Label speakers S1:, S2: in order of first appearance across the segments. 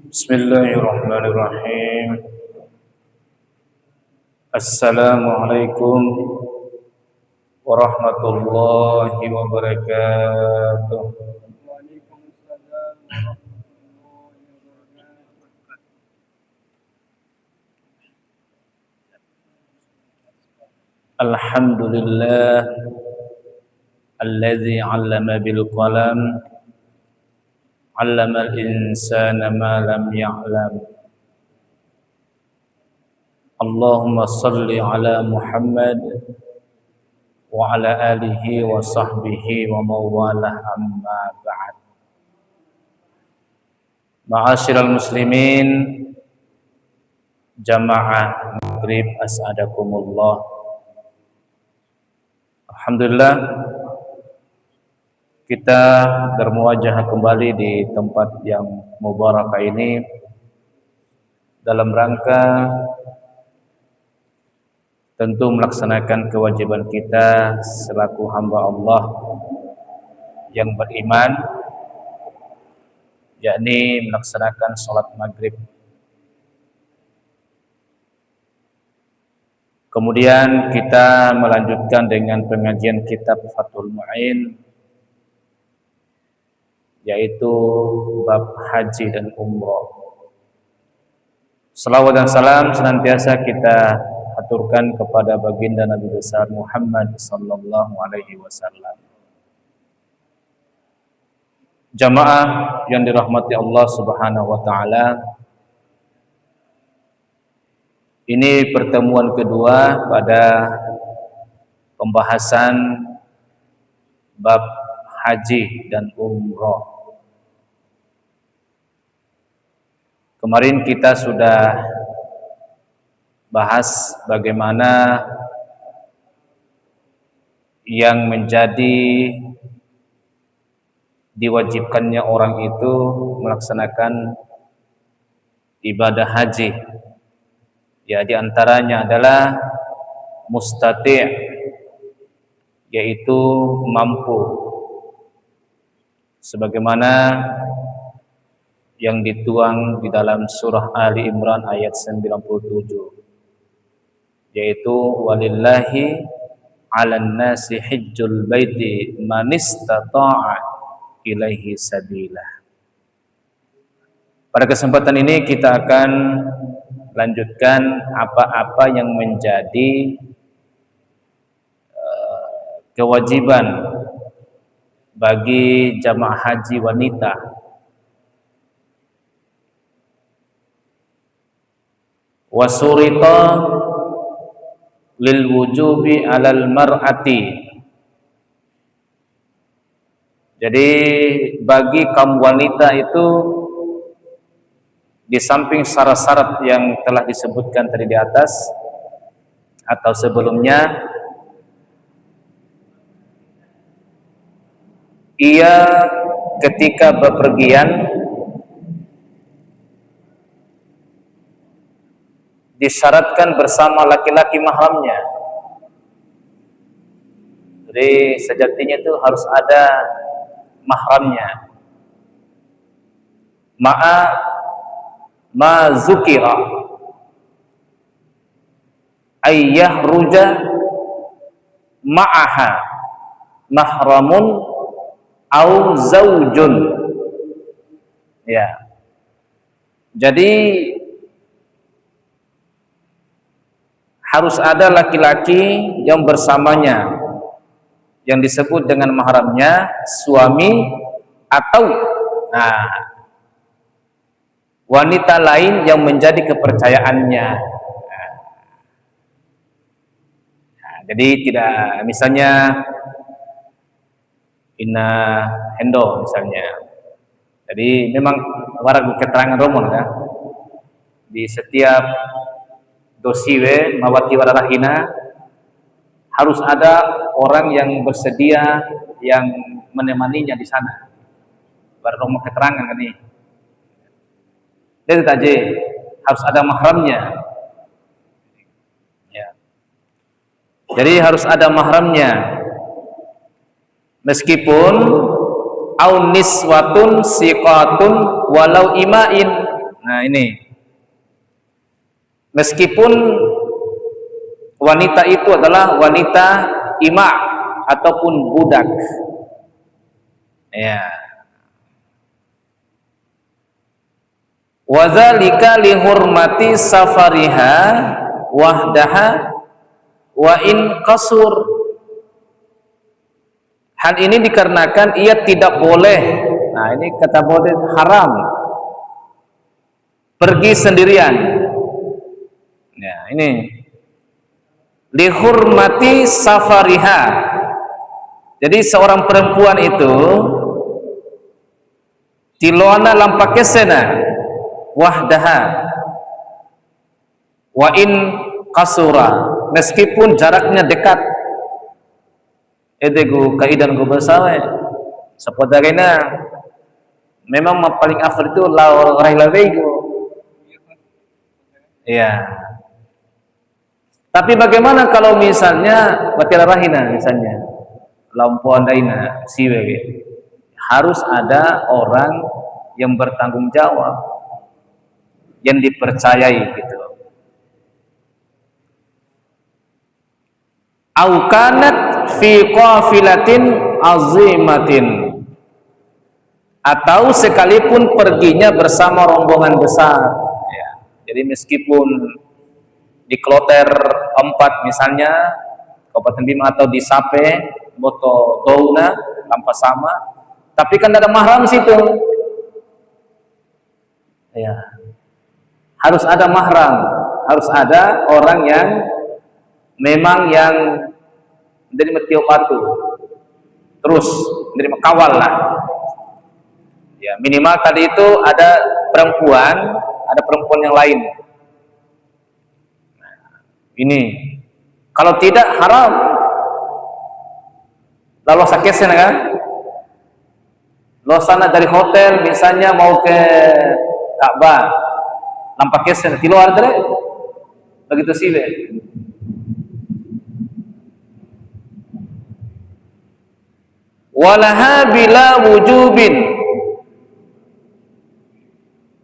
S1: Bismillahirrahmanirrahim. Assalamualaikum warahmatullahi wabarakatuh. Alhamdulillah alladzi 'allama bil qalam 'allamal insana ma lam ya'lam. Allahumma salli ala Muhammad wa ala alihi wa sahbihi wa mawalah amma ba'd. Ma'asyiral muslimin jamaah maghrib as'adakumullah. Alhamdulillah kita bermuajah kembali di tempat yang mubarakah ini dalam rangka tentu melaksanakan kewajiban kita selaku hamba Allah yang beriman, yakni melaksanakan sholat maghrib. Kemudian kita melanjutkan dengan pengajian kitab Fathul Mu'in, yaitu bab haji dan umroh. Salawat dan salam senantiasa kita aturkan kepada baginda Nabi besar Muhammad sallallahu alaihi wasallam. Jamaah yang dirahmati Allah Subhanahu wa taala, ini pertemuan kedua pada pembahasan bab haji dan umroh. Kemarin kita sudah bahas bagaimana yang menjadi diwajibkannya orang itu melaksanakan ibadah haji. Ya, di antaranya adalah mustati', yaitu mampu, sebagaimana yang dituang di dalam surah Ali Imran ayat 97, yaitu walillahi 'alan nasi hajjul baiti man istata'a ilaihi sabila. Pada kesempatan ini kita akan lanjutkan apa-apa yang menjadi kewajiban bagi jamaah haji wanita. Wasurita lil wujubi 'alal mar'ati. Jadi bagi kaum wanita itu, di samping syarat-syarat yang telah disebutkan tadi di atas atau sebelumnya, ia ketika bepergian disyaratkan bersama laki-laki mahramnya. Jadi sejatinya itu harus ada mahramnya. Ma zukira ayyah ruja ma'aha mahramun au zaujun. Ya, jadi harus ada laki-laki yang bersamanya, yang disebut dengan mahramnya suami atau wanita lain yang menjadi kepercayaannya. Jadi tidak, misalnya Ina Hendo misalnya. Jadi memang warga keterangan Romo ya. Di setiap dosiwe mawati warahina harus ada orang yang bersedia yang menemaninya di sana. Romo keterangan ini. Dan tadi harus ada mahramnya. Ya. Jadi harus ada mahramnya. Meskipun au niswatun siqatun walau imain, Nah ini, meskipun wanita itu adalah wanita ima ataupun budak, ya. Wadzalika lihurmati safariha wahdaha wa in qasur. Hal ini dikarenakan ia tidak boleh, nah ini kata boleh haram, pergi sendirian. Ya, ini lihurmati safariha. Jadi seorang perempuan itu tiloana lampakesena wahdaha wa in qasura, meskipun jaraknya dekat. Edegu kaidan go bersama sepodagena memang paling afdal itu rai lavego. Iya. Tapi bagaimana kalau misalnya watila rahina, misalnya lampuan daina siwe, harus ada orang yang bertanggung jawab, yang dipercayai gitu. Au kanat fi qafilatin azimatin, atau sekalipun perginya bersama rombongan besar, ya. Jadi meskipun di kloter 4 misalnya Kabupaten Bima atau di Sape Boto Douna tanpa sama, tapi kan ada mahram situ, ya. Harus ada mahram, harus ada orang yang memang yang menerima tiopatu, terus menerima kawal lah, ya. Minimal tadi itu ada perempuan yang lain. Nah, ini kalau tidak haram. Lalu sakesnya kan, lo sana dari hotel misalnya mau ke Ka'bah, nampaknya di luar deh, begitu sih deh. Walaha bila wujubin,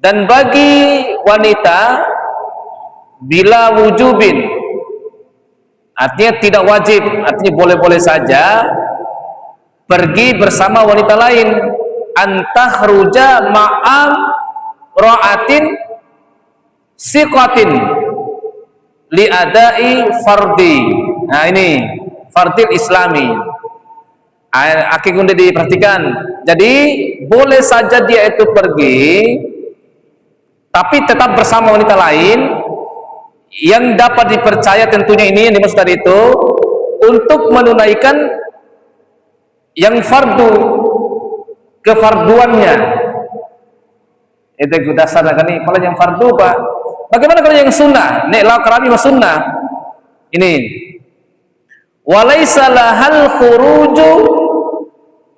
S1: dan bagi wanita bila wujubin, artinya tidak wajib, artinya boleh-boleh saja pergi bersama wanita lain, antahruja ma'am ra'atin siqatin liadai fardi. Nah ini fardil islami. Akhirnya udah diperhatikan. Jadi boleh saja dia itu pergi, tapi tetap bersama wanita lain yang dapat dipercaya, tentunya ini yang dimaksud tadi itu untuk menunaikan yang fardu, kefarduannya. Itu dasar kan nih. Kalau yang fardu Pak, bagaimana kalau yang sunnah? Nek lau kerabi mas sunnah. Ini walaisa lahal khuruju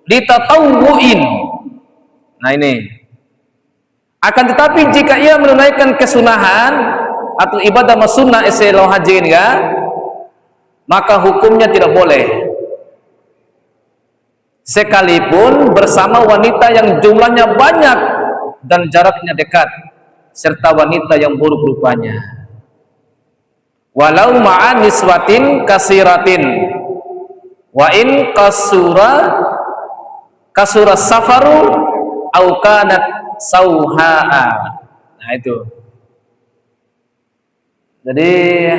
S1: litatawwu'in. Nah ini. Akan tetapi jika ia menunaikan kesunahan atau ibadah sunnah eselo haji ini kan, maka hukumnya tidak boleh. Sekalipun bersama wanita yang jumlahnya banyak dan jaraknya dekat, serta wanita yang buruk rupanya. Walau ma'an niswatin kasiratin wa in kasura safaru au kanat sauha'a. Nah itu. Jadi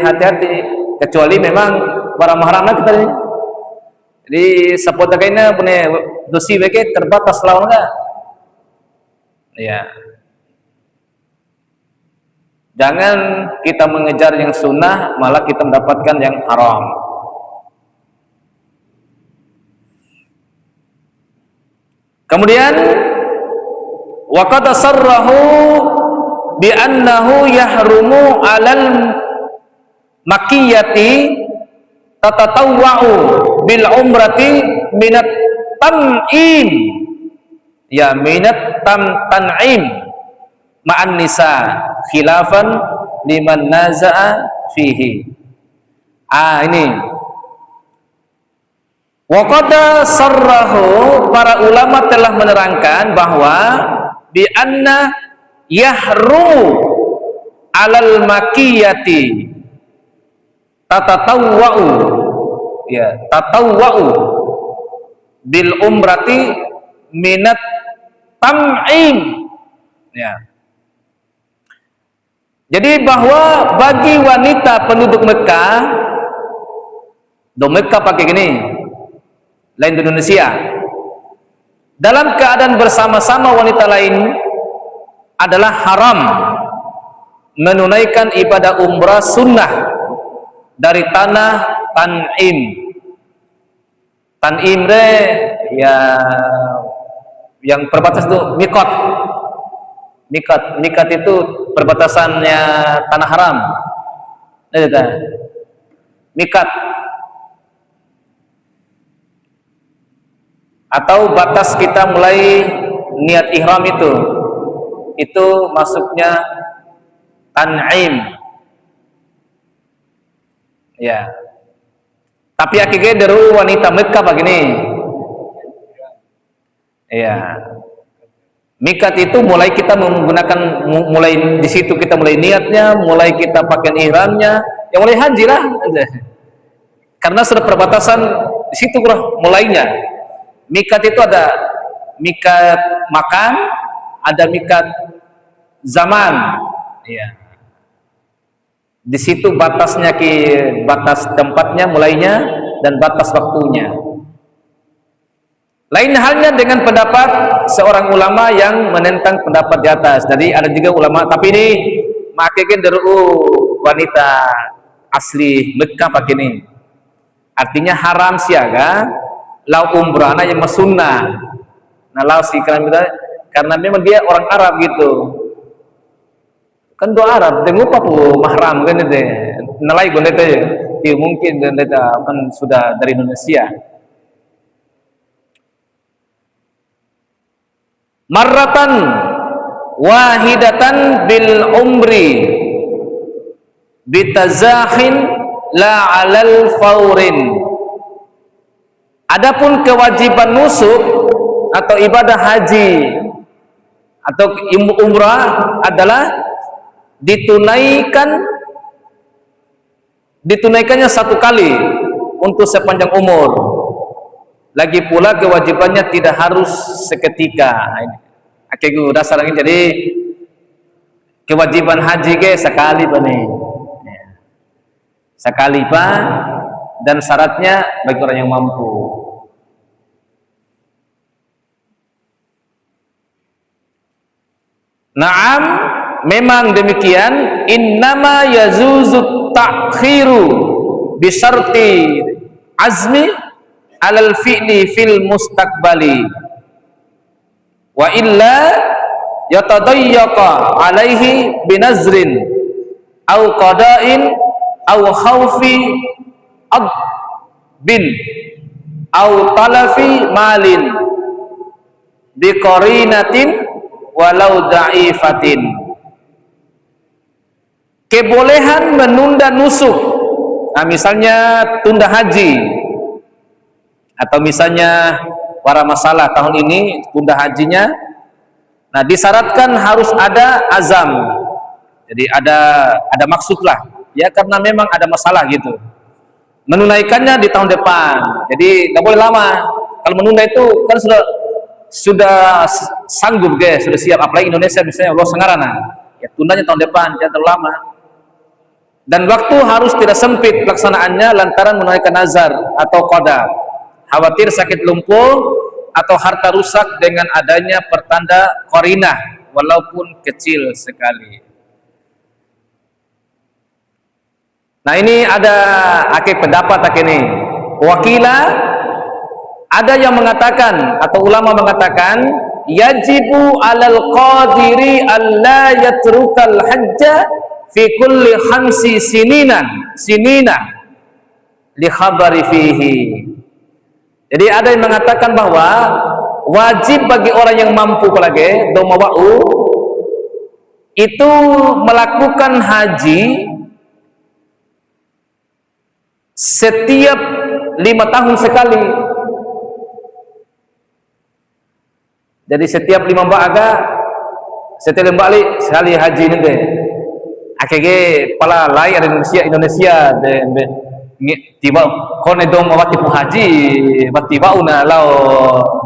S1: hati-hati, kecuali memang para mahramnya kita ini. Jadi sepotakaina punya dosi beke terbatas lawan enggak? Ya. Jangan kita mengejar yang sunnah, malah kita mendapatkan yang haram. Kemudian wa qad sarrahu bi annahu yahrumu 'alal makkiyati tatatawwa'u bil umrati minat tam'im, ya minat tan'im ma'an nisa khilafan liman naza'a fihi. Ini wa qad sarrahu, para ulama telah menerangkan bahwa bi anna yahrumu alal makiyati tatatawwa'u, ya, tatawwa'u bil umrati minat tam'im, ya. Jadi bahwa bagi wanita penduduk Mekah, do Mekah pakai gini, lain di Indonesia, dalam keadaan bersama-sama wanita lain adalah haram menunaikan ibadah umrah sunnah dari tanah Tan'im. Tan'im ya, yang perbatasan itu mikot. Mikat itu perbatasannya tanah haram. Mikat atau batas kita mulai niat ihram itu masuknya Tan'im, ya. Tapi akhirnya dari wanita Mekah begini, ya. Mikat itu mulai kita menggunakan, mulai di situ kita mulai niatnya, mulai kita pakai ihramnya, yang mulai haji lah, karena sudah perbatasan di situ mulainya. Mikat itu ada mikat makan, ada mikat zaman, ya. Di situ batasnya, batas tempatnya mulainya dan batas waktunya. Lain halnya dengan pendapat seorang ulama yang menentang pendapat di atas. Jadi ada juga ulama, tapi ini makanya dari wanita asli Mekah pakai ini. Artinya haram siaga lau umrah yang sunnah. Nah, lau sih karena memang dia orang Arab gitu. Kan doa Arab, dengar apa pu mahram kan itu. Nalai gue itu mungkin kan sudah dari Indonesia. Marratan wahidatan bil umri bitazahin la alal faurin. Adapun kewajiban nusuk atau ibadah haji atau umrah adalah ditunaikannya satu kali untuk sepanjang umur. Lagi pula kewajibannya tidak harus seketika. Akhirnya dasarnya jadi kewajiban haji sekali pak nih, sekali pak, dan syaratnya bagi orang yang mampu. Naam, memang demikian. Innama yazuzut ta'khiru bisyarti azmi alal fi'li fil mustaqbali wa illa yatadayyaqa alaihi binazrin au qada'in au khawfi bin au talafi malin biqarinatin walau da'ifatin. Kebolehan menunda nusuk, nah misalnya tunda haji, atau misalnya para masalah tahun ini tunda hajinya, nah disyaratkan harus ada azam, jadi ada maksud lah, ya, karena memang ada masalah gitu. Menunaikannya di tahun depan, jadi nggak boleh lama. Kalau menunda itu kan sudah sanggup guys, sudah siap. Apalagi Indonesia misalnya Allah Sengarana, ya tundanya tahun depan, jangan terlalu lama. Dan waktu harus tidak sempit pelaksanaannya lantaran menunaikan nazar atau qada. Khawatir sakit lumpuh atau harta rusak dengan adanya pertanda qarinah walaupun kecil sekali. Nah, ini ada pendapat ini. Wakila, ada yang mengatakan atau ulama mengatakan yajibu alal qadiri alla yatrukal hajja fi kulli khamsi sinina li khabari fihi. Jadi ada yang mengatakan bahwa wajib bagi orang yang mampu lagi domawau itu melakukan haji setiap 5 tahun sekali. Jadi setiap 5 baga setelah balik sekali haji nanti akhirnya pala lain Indonesia tiba kone dong waktu haji tiba una lau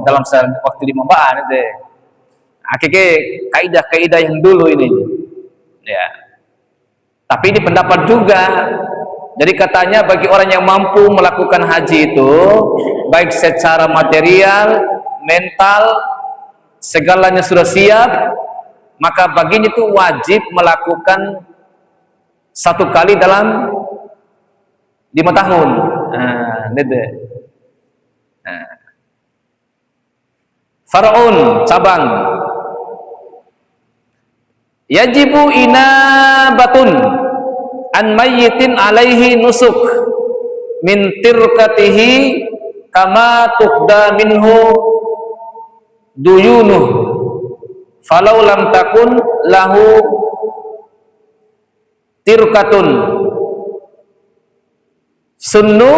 S1: dalam waktu 5 bulan nanti akhirnya kaidah yang dulu ini ya. Tapi ini pendapat juga, jadi katanya bagi orang yang mampu melakukan haji itu baik secara material, mental, segalanya sudah siap, maka baginya itu wajib melakukan 1 kali dalam 5 tahun. Faraun cabang. Yajibu inabatun an mayyitin alaihi nusuk min tirkatihi kama tuqda minhu duyunuh falau lam takun lahu tirkatun sunnu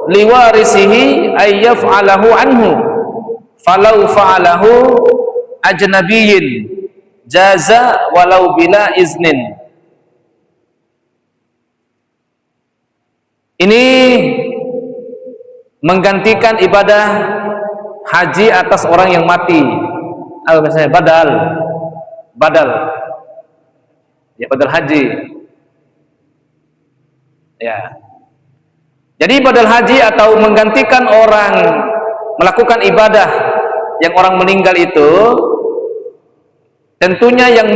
S1: liwarisihi ayyaf'alahu anhu falau fa'alahu ajnabiyyin jaza walau bila iznin. Ini menggantikan ibadah haji atas orang yang mati. Misalnya badal ya, badal haji ya. Jadi badal haji atau menggantikan orang melakukan ibadah yang orang meninggal itu tentunya yang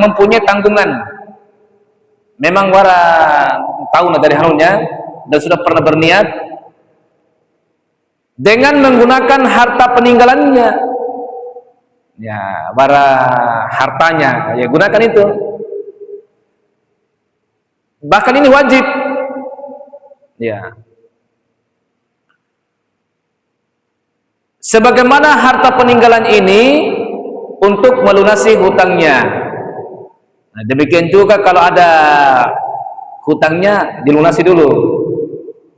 S1: mempunyai tanggungan. Memang wara tahu dari halunya dan sudah pernah berniat dengan menggunakan harta peninggalannya. Ya, wara hartanya ya gunakan itu. Bahkan ini wajib. Ya. Sebagaimana harta peninggalan ini untuk melunasi hutangnya. Nah, demikian juga kalau ada hutangnya dilunasi dulu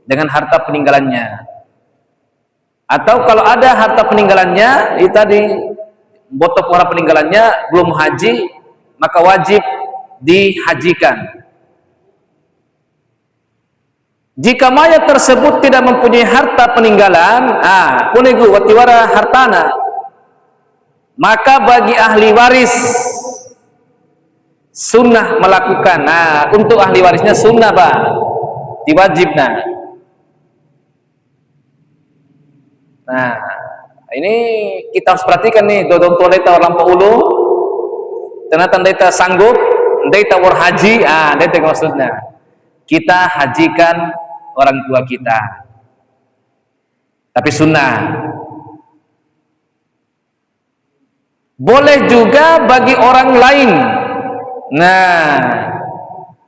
S1: dengan harta peninggalannya. Atau kalau ada harta peninggalannya, itu tadi botol orang peninggalannya belum haji, maka wajib dihajikan. Jika mayat tersebut tidak mempunyai harta peninggalan, kunigu watiwara hartana, maka bagi ahli waris sunnah melakukan. Untuk ahli warisnya sunnah pak, diwajibna. Nah, ini kita harus perhatikan nih, dodong toleta orang ulu, ternyata deta sanggup, deta warhaji, deta maksudnya. Kita hajikan orang tua kita, tapi sunnah. Boleh juga bagi orang lain. Nah,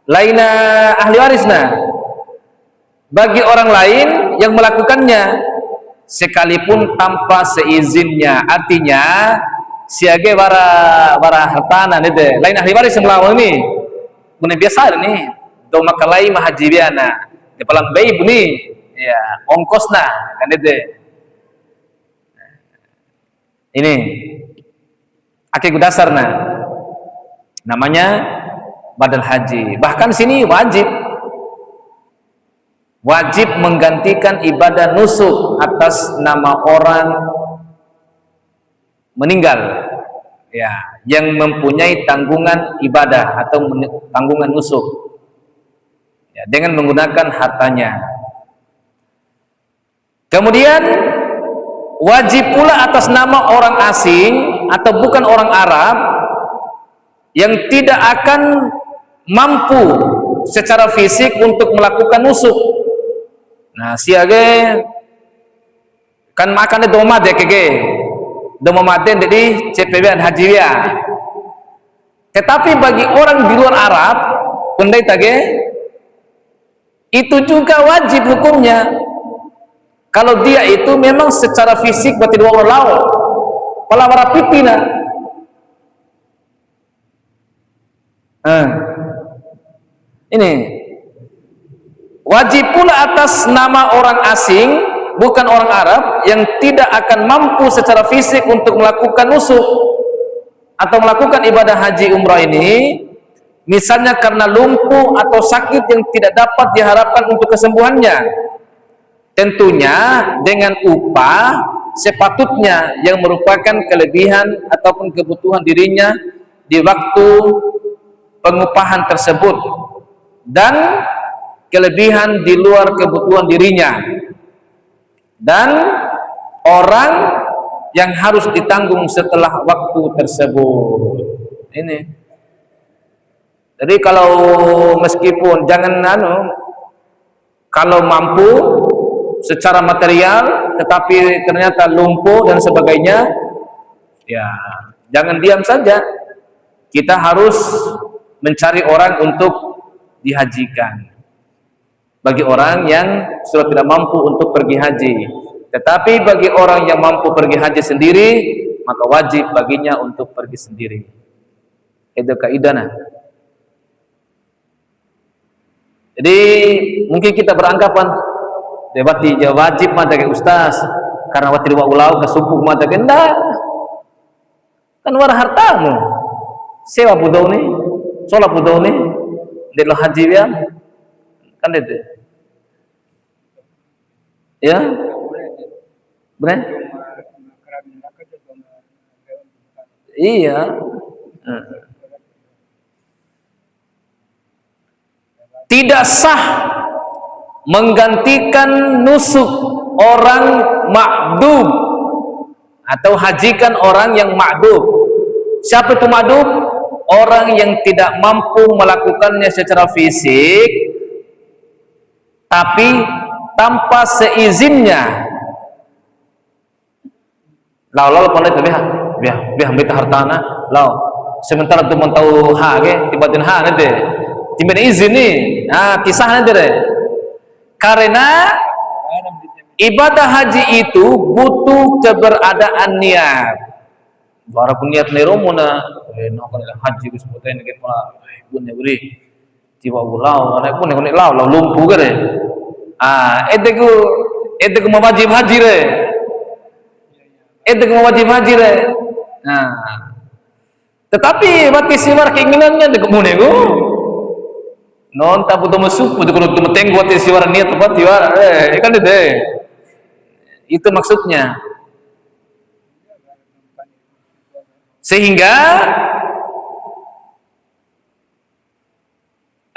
S1: lainnya ahli waris. Nah, bagi orang lain yang melakukannya sekalipun tanpa seizinnya, artinya siage bara hartana nih, lain ahli waris yang melawan ini, bukan biasa ini. Do makalai mahajibiana di palang bayi bunyi ya ongkosna kan itu. Ini akik dasarna namanya badal haji. Bahkan sini wajib menggantikan ibadah nusuk atas nama orang meninggal ya, yang mempunyai tanggungan ibadah atau tanggungan nusuk ya, dengan menggunakan hartanya. Kemudian wajib pula atas nama orang asing atau bukan orang Arab yang tidak akan mampu secara fisik untuk melakukan nusuk. Nah, siage kan makannya domad ya kege, domaden jadi CPB haji ya. Tetapi bagi orang di luar Arab, pendai tage itu juga wajib hukumnya. Kalau dia itu memang secara fisik berarti dua walau palawara pipina. Ini wajib pula atas nama orang asing bukan orang Arab yang tidak akan mampu secara fisik untuk melakukan nusuk atau melakukan ibadah haji umrah ini, misalnya karena lumpuh atau sakit yang tidak dapat diharapkan untuk kesembuhannya, tentunya dengan upah sepatutnya yang merupakan kelebihan ataupun kebutuhan dirinya di waktu pengupahan tersebut dan kelebihan di luar kebutuhan dirinya, dan orang yang harus ditanggung setelah waktu tersebut. Ini jadi kalau meskipun jangan kalau mampu secara material tetapi ternyata lumpuh dan sebagainya, ya jangan diam saja, kita harus mencari orang untuk dihajikan bagi orang yang sudah tidak mampu untuk pergi haji. Tetapi bagi orang yang mampu pergi haji sendiri, maka wajib baginya untuk pergi sendiri. Itu kaidahnya. Jadi mungkin kita beranggapan debati wajib mata ke ustaz karena wati wa ulau kesumpuk mata ke ndak. Kan war hartamu. Sewa budau ni, sholat budau ni, dia haji ya. Kan itu. Ya? Benar? Iya. Tidak sah menggantikan nusuk orang ma'dub atau hajikan orang yang ma'dub. Siapa itu ma'dub? Orang yang tidak mampu melakukannya secara fisik tapi tanpa seizinnya. Lau pandai biar minta hartana lau sementara tu mentau ha ke tiba-tiba ha nanti tiba izin ni kisah nanti deh. Karena ibadah haji itu butuh keberadaan niat. Walaupun niat neromona nak haji disebutkan ke pula bunyi beri tiba ulau nak pun nak lau lumpuh ke deh. Itu mewajib haji deh. Itu mewajib haji deh. Tetapi bagi siwar keinginannya dekat munego. Non tak butuh masuk, butuh kalau tengok buat siwar niat tempat siwar, kan deh. Itu maksudnya. Sehingga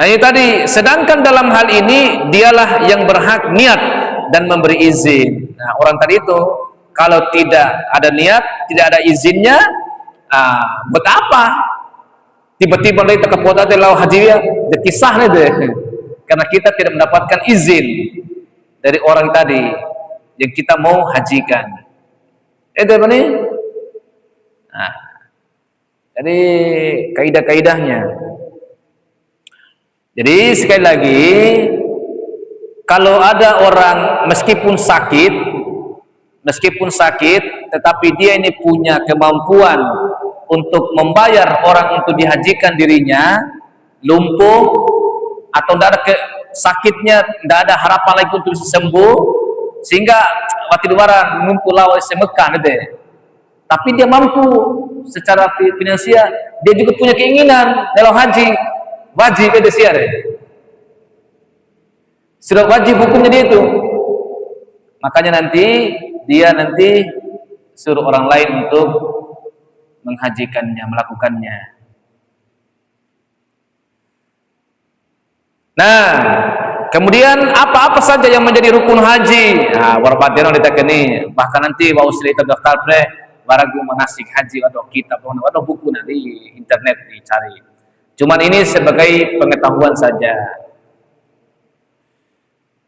S1: ini tadi, sedangkan dalam hal ini dialah yang berhak niat dan memberi izin. Nah, orang tadi itu kalau tidak ada niat, tidak ada izinnya, buat apa? Tiba-tiba lagi tak kepotong lau haji ya, kisahnya deh. Karena kita tidak mendapatkan izin dari orang tadi yang kita mau hajikan. Itu apa nih? Nah, jadi kaidah-kaidahnya. Jadi sekali lagi, kalau ada orang meskipun sakit, tetapi dia ini punya kemampuan untuk membayar orang untuk dihajikan dirinya, lumpuh atau tidak ada sakitnya, tidak ada harapan lagi untuk sembuh, sehingga wati luaran ngumpul lawan semekah gitu. Tapi dia mampu secara finansial, dia juga punya keinginan dalam haji, wajib itu siar. Sudah wajib hukumnya dia itu. Makanya dia nanti suruh orang lain untuk menghajikannya, melakukannya. Nah, kemudian apa-apa saja yang menjadi rukun haji. Nah, warpatian ditakeni, bahkan nanti wa usli tadaftar pre baragu manasik haji atau kitab atau buku nanti internet dicari. Cuman ini sebagai pengetahuan saja.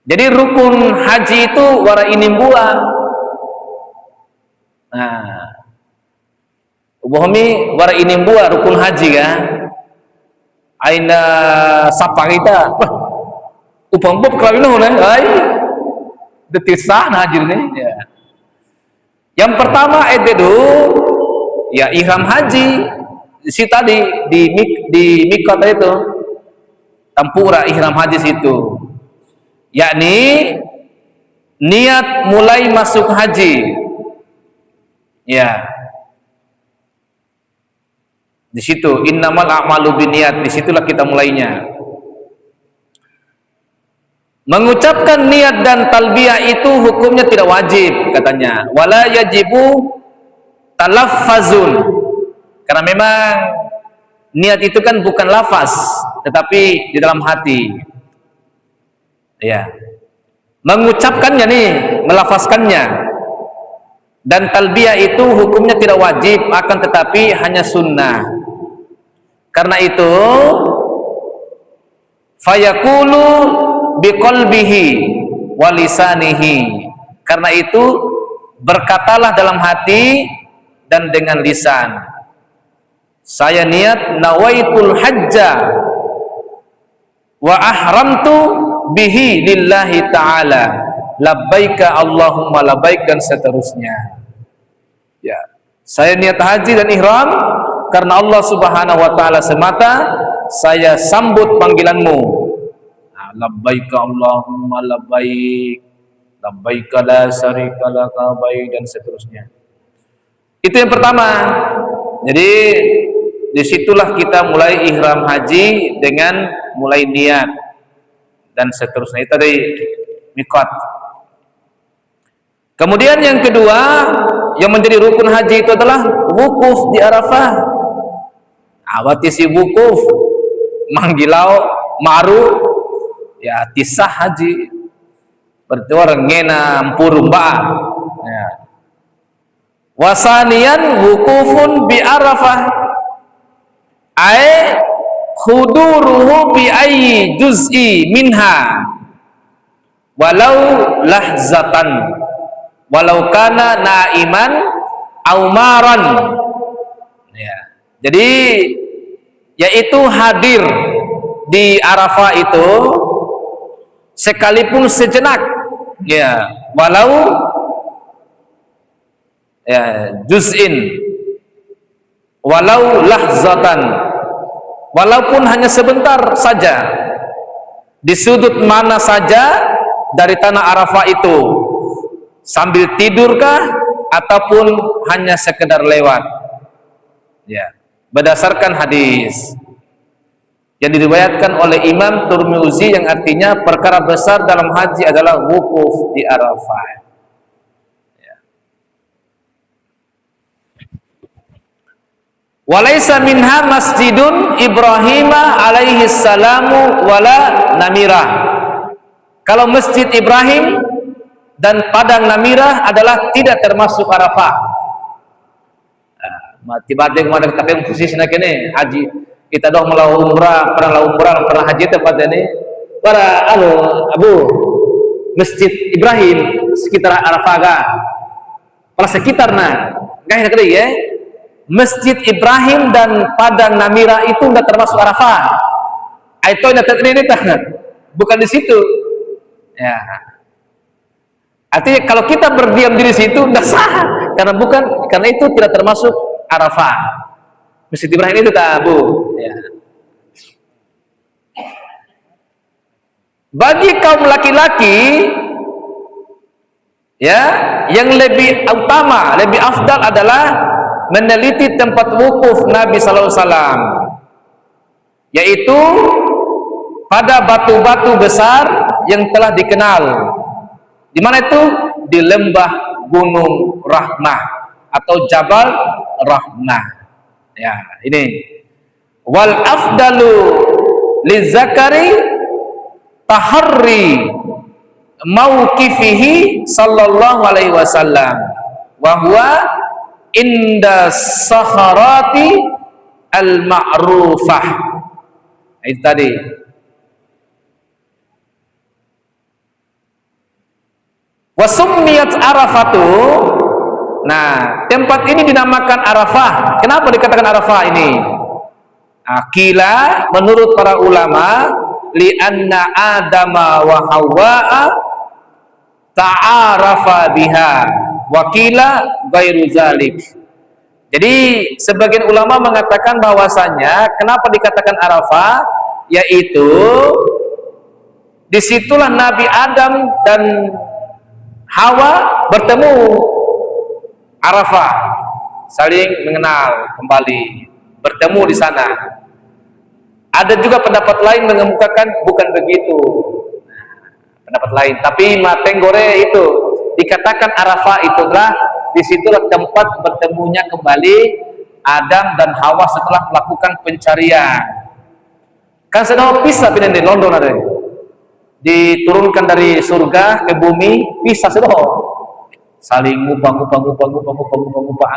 S1: Jadi rukun haji itu wara inimbua. Nah, ubuhmi wara inimbua rukun haji kan. Aina sapa kita. Upang bob kelawin ai detisah haji ni. Ya. Yang pertama itu ya ihram haji. Si tadi di mikot itu tampura ihram haji situ. Yakni niat mulai masuk haji. Ya. Di situ innamal a'malu binniyat, disitulah kita mulainya. Mengucapkan niat dan talbiyah itu hukumnya tidak wajib katanya. Wala yajibu talaffazun. Karena memang niat itu kan bukan lafaz, tetapi di dalam hati. Ya. Mengucapkannya nih, melafazkannya. Dan talbiyah itu hukumnya tidak wajib, akan tetapi hanya sunnah. Karena itu fayaqulu biqalbihi walisanihi. Karena itu berkatalah dalam hati dan dengan lisan. Saya niat nawaitul hajja wa ahramtu bihi lillahi ta'ala labbaika Allahumma labbaik, dan seterusnya. Ya, saya niat haji dan ihram karena Allah Subhanahu wa taala semata, saya sambut panggilanmu. Nah, labbaika Allahumma labbaik, labbaika la syarika laka labbaik, dan seterusnya. Itu yang pertama. Jadi disitulah kita mulai ihram haji dengan mulai niat dan seterusnya. Itu tadi miqat. Kemudian yang kedua yang menjadi rukun haji itu adalah wukuf di Arafah. Awati si wukuf manggilau maru ya tisah haji berarti orang ngena purumba ya. Wasanian wukufun bi Arafah ay huduruhu bi ayyi juz'i minha walau lahzatan walau kana naiman au maran. Ya. Jadi yaitu hadir di Arafah itu sekalipun sejenak, ya, walau ya juz'in, walau lahzatan, walaupun hanya sebentar saja, di sudut mana saja dari tanah Arafah itu, sambil tidurkah ataupun hanya sekedar lewat. Ya, berdasarkan hadis yang diriwayatkan oleh Imam Tirmizi yang artinya perkara besar dalam haji adalah wukuf di Arafah. Ya. Walaysa minha masjidun Ibrahim alaihi salamu wala namirah. Kalau masjid Ibrahim dan padang namirah adalah tidak termasuk Arafah. Tiba-tiba kemana kita yang posisinya kene haji kita doh melau umrah pernah haji tempat ini para abu masjid Ibrahim sekitar Arafah ga para sekitar gak kali ya masjid Ibrahim dan padang namirah itu enggak termasuk Arafah. Itu ini bukan di situ ya. Artinya kalau kita berdiam di situ enggak sah karena itu tidak termasuk Arafah. Masjid Ibrahim itu tabu. Ya. Bagi kaum laki-laki, ya, yang lebih utama, lebih afdal adalah meneliti tempat wukuf Nabi Sallallahu Alaihi Wasallam, yaitu pada batu-batu besar yang telah dikenal. Di mana itu? Di lembah Gunung Rahmah atau Jabal Rahmah. Ya, ini. Wal afdalu lizakari taharri mauqifihi sallallahu alaihi wasallam wa huwa inda sakharati al-ma'rufah. Itu tadi. Wa summiyat Arafatu. Nah, tempat ini dinamakan Arafah. Kenapa dikatakan Arafah ini? Akila menurut para ulama li'anna Adama wa Hawwa'a ta'arafa biha wakila ghairu zalik. Jadi sebagian ulama mengatakan bahwasanya kenapa dikatakan Arafah, yaitu disitulah Nabi Adam dan Hawa bertemu Arafah, saling mengenal kembali, bertemu di sana. Ada juga pendapat lain mengemukakan bukan begitu. Pendapat lain, tapi Matenggore itu dikatakan Arafah itulah disitulah tempat bertemunya kembali Adam dan Hawa setelah melakukan pencarian. Kan sedang pisah pindah di London ada, diturunkan dari surga ke bumi, pisah sedang saling ngupang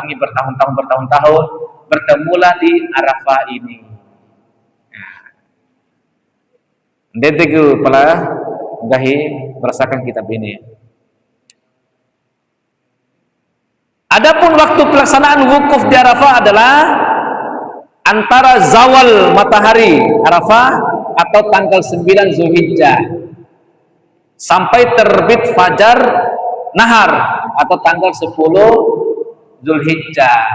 S1: angin bertahun-tahun, bertemulah di Arafah ini. Detik pala gahi merasakan kitab ini. Adapun waktu pelaksanaan wukuf di Arafah adalah antara zawal matahari Arafah atau tanggal 9 Zulhijjah sampai terbit fajar nahar atau tanggal 10 Zulhijjah.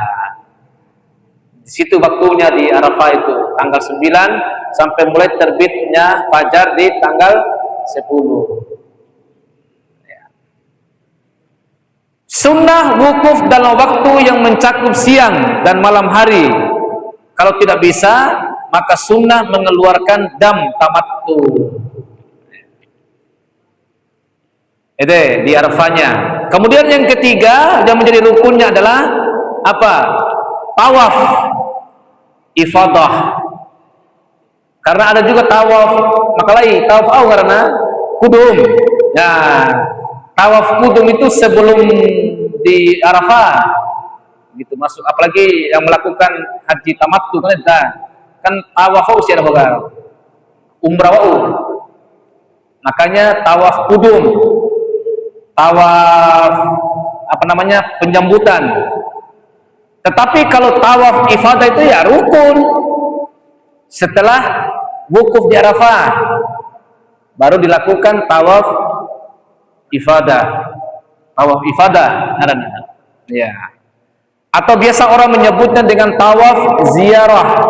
S1: Di situ waktunya di Arafah itu tanggal 9 sampai mulai terbitnya fajar di tanggal 10. Sunnah wukuf dalam waktu yang mencakup siang dan malam hari. Kalau tidak bisa, maka sunnah mengeluarkan dam tamattu. Itu di Arafahnya. Kemudian yang ketiga yang menjadi rukunnya adalah apa? Tawaf ifadah. Karena ada juga tawaf makalai, tawaf karena kudum. Nah, tawaf kudum itu sebelum di Arafah gitu masuk, apalagi yang melakukan haji tamattu kan tawaf usia ada umrah makanya tawaf kudum, tawaf apa namanya penyambutan. Tetapi kalau tawaf ifadah itu ya rukun setelah wukuf di Arafah baru dilakukan tawaf ifadah. Tawaf ifadah ya. Atau biasa orang menyebutnya dengan tawaf ziarah,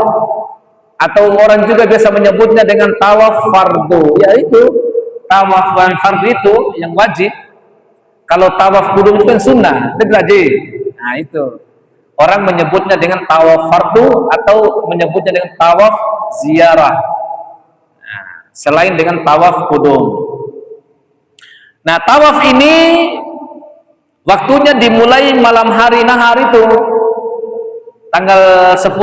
S1: atau orang juga biasa menyebutnya dengan tawaf fardu, yaitu tawaf fardu itu yang wajib. Kalau tawaf kudum itu kan sunnah, nah itu orang menyebutnya dengan tawaf fardu atau menyebutnya dengan tawaf ziarah, nah, selain dengan tawaf kudum. Nah, tawaf ini waktunya dimulai malam hari nahar itu tanggal 10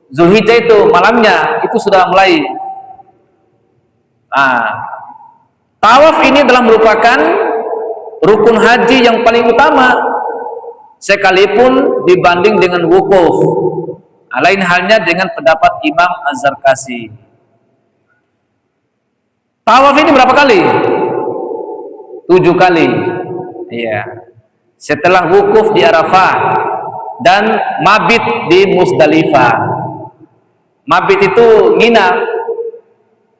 S1: Zulhijjah itu malamnya itu sudah mulai. Nah, tawaf ini adalah merupakan rukun haji yang paling utama sekalipun dibanding dengan wukuf. Nah, lain halnya dengan pendapat Imam Az-Zarkasi. Tawaf ini berapa kali? 7 kali. Iya. Setelah wukuf di Arafah dan mabit di Muzdalifah. Mabit itu nginap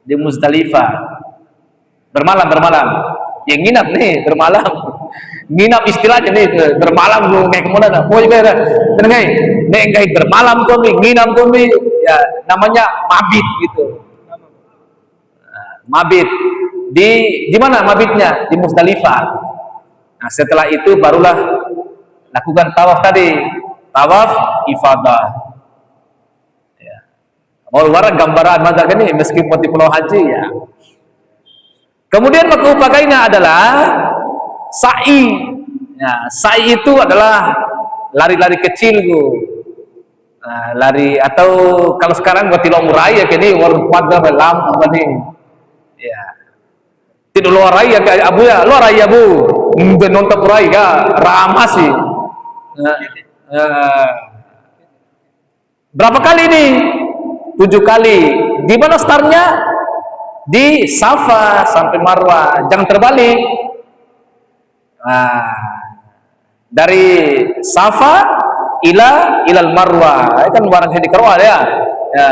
S1: di Muzdalifah. Bermalam. Yang nginap nih bermalam. Nginap istilahnya nih bermalam kayak kemana? Mau juga dengai. Nek bermalam kami, nginap kami. Ya, namanya mabit gitu. Mabit di mana mabitnya? Di Muzdalifah. Nah, setelah itu barulah lakukan tawaf tadi, tawaf ifadah. Ya. Mau warna gambaran mata ini meskipun di Pulau Haji ya. Kemudian maka pakainya adalah sa'i. Ya, sa'i itu adalah lari-lari kecil tuh. Nah, lari atau kalau sekarang buat tilong raya kini war pada lampu nih. Ya. Tidak luar raya ke abu ya, luar raya bu, nonton raya ramah sih. Berapa kali ini? 7 kali. Di mana startnya? Di Safa sampai Marwah. Jangan terbalik. Nah, dari Safa ilal Marwah. Kan barang di Marwah ya. Ya.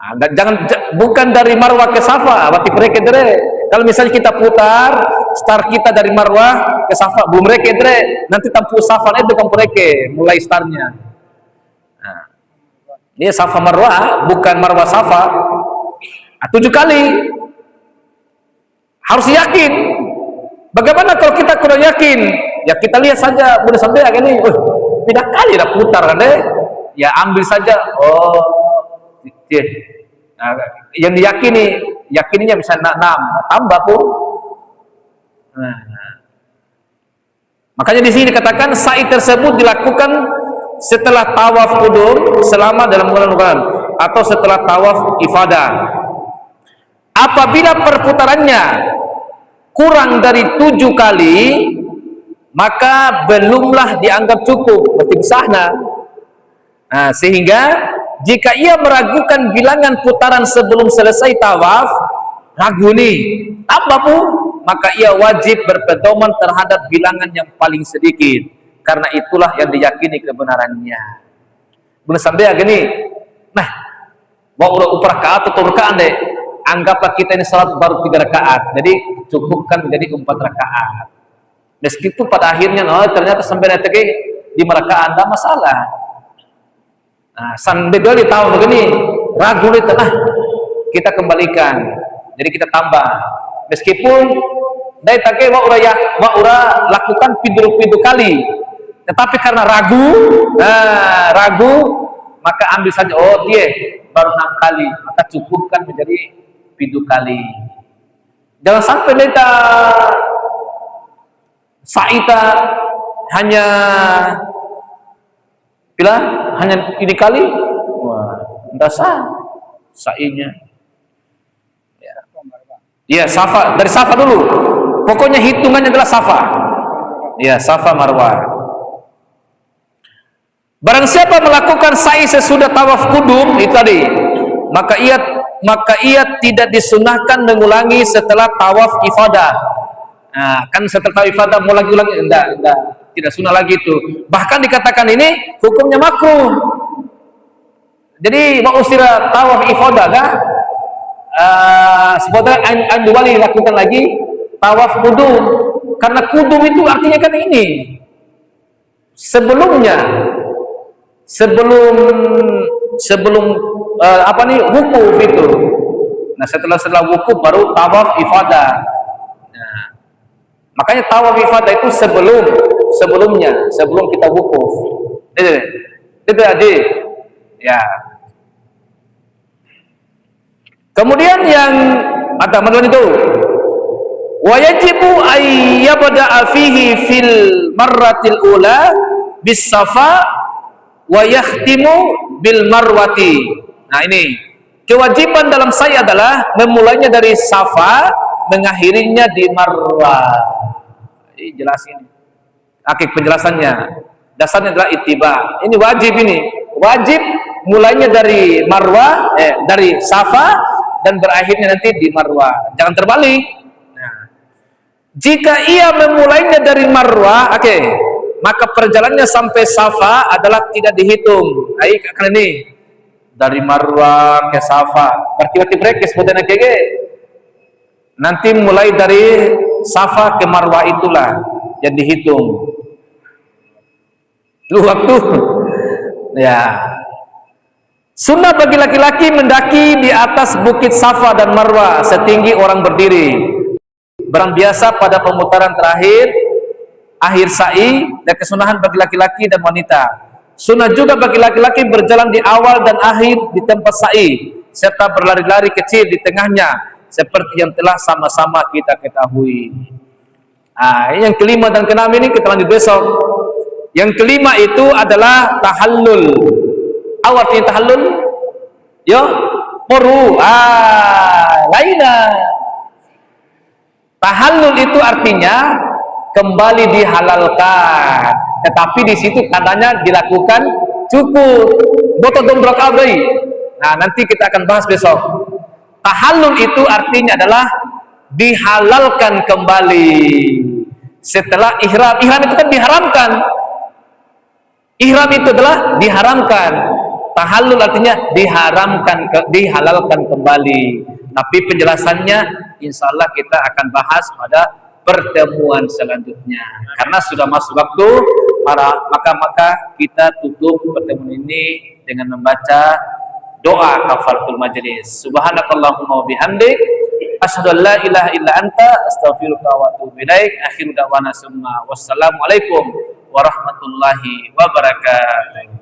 S1: Nah, jangan bukan dari Marwah ke Safa, berarti mereka dere. Kalau misalnya kita putar start kita dari Marwah ke Safa, belum mereka dere, nanti tempuh Safa itu kan mereka mulai startnya. Nah, ini Safa Marwah, bukan Marwah Safa. Nah, 7 kali. Harus yakin. Bagaimana kalau kita kurang yakin? Ya kita lihat saja, boleh sampai ini, beda kali dah putar kan deh. Ya ambil saja. Oh, nah, yang diyakini, yakininya bisa 6, tambah pun. Nah. Makanya di sini dikatakan sa'i tersebut dilakukan setelah tawaf qudum selama dalam bulan Ramadan atau setelah tawaf ifadah. Apabila perputarannya kurang dari 7 kali, maka belumlah dianggap cukup, berarti sahna. Nah, sehingga jika ia meragukan bilangan putaran sebelum selesai tawaf, ragu nih, tambah pun, maka ia wajib berpedoman terhadap bilangan yang paling sedikit, karena itulah yang diyakini kebenarannya. Boleh sampai gini, nah, mau rakaat atau rakaat deh, anggaplah kita ini salat baru 3 rakaat, jadi cukupkan menjadi 4 rakaat. Meskipun pada akhirnya, ternyata sampai nanti 5 rakaat, tidak masalah. Nah, sampai dia tahu begini, ragu nih, kita kembalikan, jadi kita tambah. Meskipun dari tadi wa ura lakukan pidu kali, tetapi karena ragu, maka ambil saja. Oh dia baru 6 kali, maka cukupkan menjadi pidu kali. Jangan sampai kita sa'ita hanya ini kali, wah, tidak sah sa'inya. Ya, safa, dari safa dulu. Pokoknya hitungannya adalah safa. Ya, safa marwah. Barang siapa melakukan sa'i sesudah tawaf qudum itu tadi, maka ia tidak disunahkan mengulangi setelah tawaf ifadah. Nah, kan setelah tawaf ifadah mau lagi-ulangi, enggak, tidak sunnah lagi itu. Bahkan dikatakan ini hukumnya makruh. Jadi mau usira tawaf ifadah kah? Sebetulnya wali lakukan lagi tawaf qudum, karena qudum itu artinya kan ini sebelum wukuf itu. Nah, setelah wukuf baru tawaf ifadah. Nah, makanya tawaf ifadah itu sebelum kita wukuf. Itu aja. Ya. Kemudian yang ada masalah itu, wajibu ayyabda'a fihi fil marratil ula bis safa wa yahtimu bil marwati. Nah, ini kewajiban dalam saya adalah memulainya dari safa, mengakhirinya di marwah. Ini jelas ini. Penjelasannya. Dasarnya adalah ittiba. Ini wajib mulainya dari marwah, dari safa dan berakhirnya nanti di marwah. Jangan terbalik. Nah, jika ia memulainya dari marwah, maka perjalanannya sampai safa adalah tidak dihitung. Karena ini dari marwah ke safa, berarti mereka sebutnya nanti mulai dari safa ke marwah itulah yang dihitung. Lu waktu, ya. Sunnah bagi laki-laki mendaki di atas bukit Safa dan Marwah setinggi orang berdiri. Barang biasa pada pemutaran akhir sa'i, dan kesunahan bagi laki-laki dan wanita. Sunnah juga bagi laki-laki berjalan di awal dan akhir di tempat sa'i, serta berlari-lari kecil di tengahnya, seperti yang telah sama-sama kita ketahui. Yang kelima dan keenam ini kita lanjut besok. Yang kelima itu adalah tahallul. Artinya tahallul, lainnya. Tahallul itu artinya kembali dihalalkan, tetapi di situ tandanya dilakukan cukup. Nah, nanti kita akan bahas besok. Tahallul itu artinya adalah dihalalkan kembali setelah ihram. Ihram itu kan diharamkan. Ihram itu adalah diharamkan. Tahallul artinya dihalalkan kembali. Tapi penjelasannya insya Allah kita akan bahas pada pertemuan selanjutnya. Karena sudah masuk waktu, maka kita tutup pertemuan ini dengan membaca doa kafaratul majelis. Subhanakallahumma wa bihamdik Asyhadu an la ilaha illa anta astaghfiruka wa atubu ilaik. Akhiru da'wana summa wassalamu alaikum warahmatullahi wabarakatuh.